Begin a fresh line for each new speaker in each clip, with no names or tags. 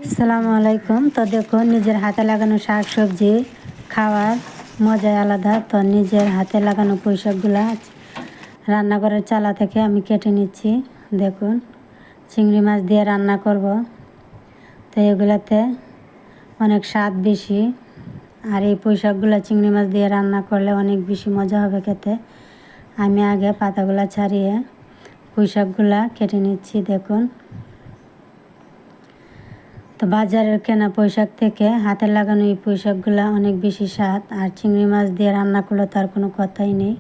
আসসালামু আলাইকুম। তো দেখুন, নিজের হাতে লাগানো শাক সবজি খাওয়ার মজাই আলাদা। তো নিজের হাতে লাগানো পুঁই শাকগুলা রান্নাঘরের চালা থেকে আমি কেটে নিচ্ছি। দেখুন, চিংড়ি মাছ দিয়ে রান্না করব। তো এগুলাতে অনেক স্বাদ বেশি, আর এই পুঁই শাকগুলো চিংড়ি মাছ দিয়ে রান্না করলে অনেক বেশি মজা হবে খেতে। আমি আগে পাতাগুলা ছাড়িয়ে পুঁই শাকগুলা কেটে নিচ্ছি। দেখুন, তো বাজারের কেনা পুঁই শাক থেকে হাতে লাগানো এই পুঁই শাকগুলো অনেক বেশি স্বাদ, আর চিংড়ি মাছ দিয়ে রান্না করলে তার কোনো কথাই নেই।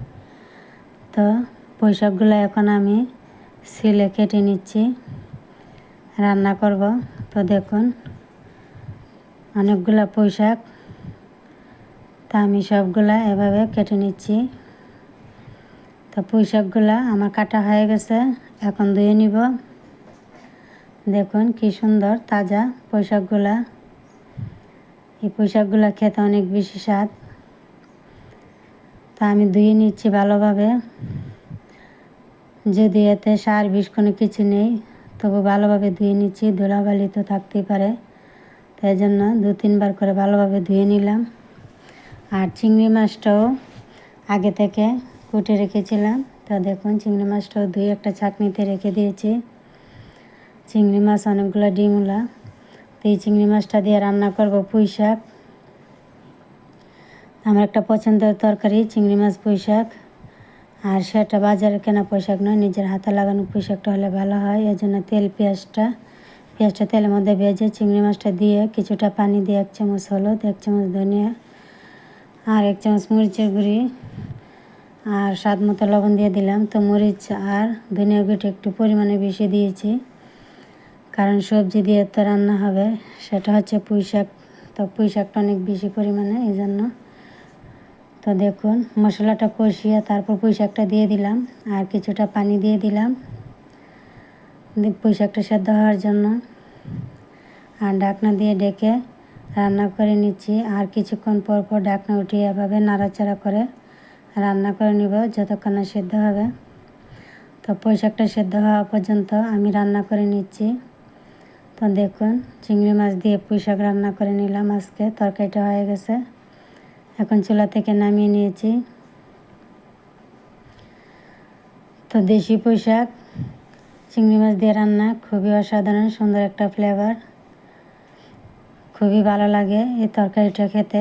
তো পুঁই শাকগুলো এখন আমি শিলে কেটে নিচ্ছি, রান্না করব। তো দেখুন, অনেকগুলো পুঁই শাক, তা আমি সবগুলা এভাবে কেটে নিচ্ছি। তো পুঁই শাকগুলো আমার কাটা হয়ে গেছে, এখন ধুয়ে নিব। দেখুন কি সুন্দর তাজা পুঁই শাকগুলা। এই পুঁই শাকগুলা খেতে অনেক বেশি স্বাদ। তা আমি ধুয়ে নিচ্ছি ভালোভাবে। যদি এতে সার বিষ কোনো কিছু নেই, তবু ভালোভাবে ধুয়ে নিচ্ছি। ধুলাবালি তো থাকতেই পারে, তাই জন্য 2-3 বার করে ভালোভাবে ধুয়ে নিলাম। আর চিংড়ি মাছটাও আগে থেকে কুটে রেখেছিলাম। তো দেখুন, চিংড়ি মাছটাও ধুয়ে একটা ছাঁকনিতে রেখে দিয়েছি। চিংড়ি মাছ অনেকগুলো ডিমওয়ালা। তো এই চিংড়ি মাছটা দিয়ে রান্না করব পুঁই শাক। আমার একটা পছন্দের তরকারি চিংড়ি মাছ পুঁই শাক, আর সেটা বাজারে কেনা পুঁই শাক নয়, নিজের হাতে লাগানো পুঁই শাকটা হলে ভালো হয়। এই জন্য পেঁয়াজটা তেলের মধ্যে ভেজে চিংড়ি মাছটা দিয়ে কিছুটা পানি দিয়ে 1 চামচ হলুদ, 1 চামচ ধনিয়া, আর 1 চামচ মরিচের গুঁড়ি, আর স্বাদ মতো লবণ দিয়ে দিলাম। তো মরিচ আর ধনিয়া গুঁড়িটা একটু পরিমাণে বেশি দিয়েছি, কারণ সবজি দিয়ে তো রান্না হবে, সেটা হচ্ছে পুঁই শাক। তো পুঁই শাকটা অনেক বেশি পরিমাণে, এই জন্য। তো দেখুন, মশলাটা কষিয়ে তারপর পুঁই শাকটা দিয়ে দিলাম, আর কিছুটা পানি দিয়ে দিলাম পুঁই শাকটা সেদ্ধ হওয়ার জন্য, আর ঢাকনা দিয়ে ঢেকে রান্না করে নিচ্ছি। আর কিছুক্ষণ পর পর ঢাকনা উঠিয়ে এভাবে নাড়াচাড়া করে রান্না করে নিব যতক্ষণ না সেদ্ধ হবে। তো পুঁই শাকটা সেদ্ধ হওয়া পর্যন্ত আমি রান্না করে নিচ্ছি। তো দেখুন, চিংড়ি মাছ দিয়ে পুঁই শাক রান্না করে নিলাম। আজকে তরকারিটা হয়ে গেছে, এখন চুলা থেকে নামিয়ে নিয়েছি। তো দেশি পুঁই শাক চিংড়ি মাছ দিয়ে রান্না খুবই অসাধারণ সুন্দর একটা ফ্লেভার, খুবই ভালো লাগে এই তরকারিটা খেতে।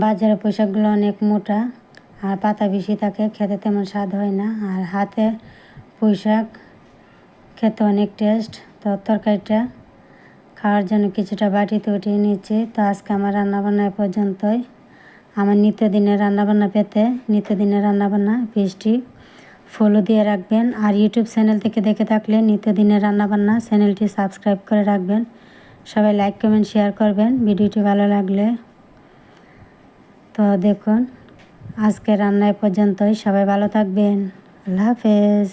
বাজারের পুঁই শাকগুলো অনেক মোটা আর পাতা বেশি থাকে, খেতে তেমন স্বাদ হয় না। আর হাতে পুঁই শাক খেতে অনেক টেস্ট। তো তরকারিটা খাওয়ার জন্য কিছুটা বাটিতে উঠিয়ে নিচ্ছি। তো আজকে আমার রান্নাবান্না এ পর্যন্তই। আমার নিত্যদিনের রান্নাবান্না পেতে নিত্যদিনের রান্নাবান্না পেজটি ফলো দিয়ে রাখবেন, আর ইউটিউব চ্যানেল থেকে দেখে থাকলে নিত্যদিনের রান্নাবান্না চ্যানেলটি সাবস্ক্রাইব করে রাখবেন। সবাই লাইক কমেন্ট শেয়ার করবেন ভিডিওটি ভালো লাগলে। তো দেখুন, আজকে রান্না এ পর্যন্তই। সবাই ভালো থাকবেন। আল্লাহ হাফেজ।